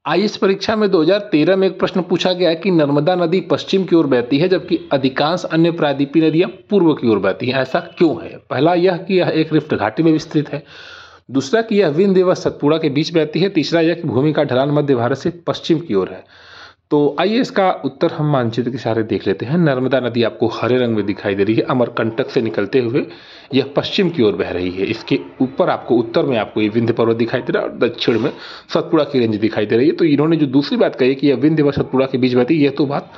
IAS परीक्षा में 2013 में एक प्रश्न पूछा गया है कि नर्मदा नदी पश्चिम की ओर बहती है जबकि अधिकांश अन्य प्रायद्वीपीय नदियां पूर्व की ओर बहती हैं, ऐसा क्यों है? पहला यह कि यह एक रिफ्ट घाटी में विस्तृत है। दूसरा कि यह विंध्य व सतपुड़ा के बीच बहती है। तीसरा यह कि भूमि का ढलान मध्य भारत से पश्चिम की ओर है। तो आइए इसका उत्तर हम मानचित्र के सहारे देख लेते हैं। नर्मदा नदी आपको हरे रंग में दिखाई दे रही है। अमरकंटक से निकलते हुए यह पश्चिम की ओर बह रही है। इसके ऊपर आपको उत्तर में आपको ये विंध्य पर्वत दिखाई दे रहा है और दक्षिण में सतपुड़ा की रेंज दिखाई दे रही है। तो इन्होंने जो दूसरी बात कही कि यह विंध्य व सतपुड़ा के बीच बहती है, यह तो बात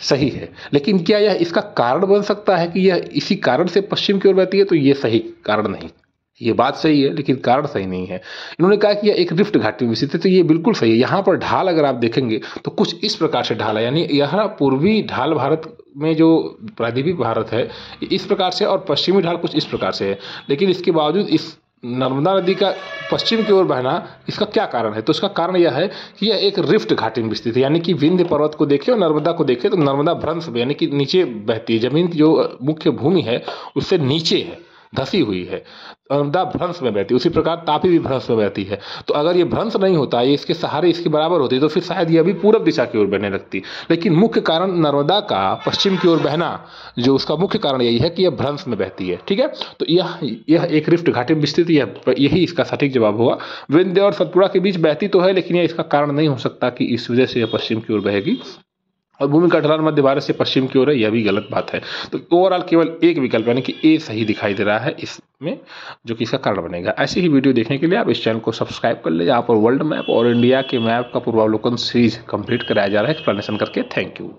सही है, लेकिन क्या यह इसका कारण बन सकता है कि यह इसी कारण से पश्चिम की ओर बहती है? तो ये सही कारण नहीं। ये बात सही है लेकिन कारण सही नहीं है। इन्होंने कहा कि यह एक रिफ्ट घाटी में स्थित है, तो ये बिल्कुल सही है। यहाँ पर ढाल अगर आप देखेंगे तो कुछ इस प्रकार से ढाल है, यानी यह पूर्वी ढाल भारत में जो प्रायद्वीपीय भारत है इस प्रकार से और पश्चिमी ढाल कुछ इस प्रकार से है। लेकिन इसके बावजूद इस नर्मदा नदी का पश्चिम की ओर बहना, इसका क्या कारण है? तो इसका कारण यह है कि यह एक रिफ्ट घाटी में स्थित है, यानी कि विंध्य पर्वत को देखें और नर्मदा को देखें तो नर्मदा भ्रंश में यानी कि नीचे बहती है। जमीन की जो मुख्य भूमि है उससे नीचे है, धसी हुई है। नर्मदा भ्रंश में बहती है। उसी प्रकार तापी भी भ्रंश में बहती है। तो अगर ये भ्रंश नहीं होता, ये इसके सहारे इसके बराबर होती तो फिर शायद ये भी पूरब दिशा की ओर बहने लगती। लेकिन मुख्य कारण नर्मदा का पश्चिम की ओर बहना, जो उसका मुख्य कारण यही है कि यह भ्रंश में बहती है। ठीक है, तो यह एक रिफ्ट घाटी में स्थित, यही इसका सटीक जवाब होगा। विंध्य और सतपुड़ा के बीच बहती तो है, लेकिन यह इसका कारण नहीं हो सकता कि इस वजह से यह पश्चिम की ओर बहेगी। और भूमि का ढलान मध्य भारत से पश्चिम की ओर है, यह भी गलत बात है। तो ओवरऑल केवल एक विकल्प यानी कि ए सही दिखाई दे रहा है इसमें, जो कि इसका कारण बनेगा। ऐसी ही वीडियो देखने के लिए आप इस चैनल को सब्सक्राइब कर ले, जहाँ पर वर्ल्ड मैप और इंडिया के मैप का पूर्वावलोकन सीरीज कंप्लीट कराया जा रहा है एक्सप्लेनेशन करके। Thank you.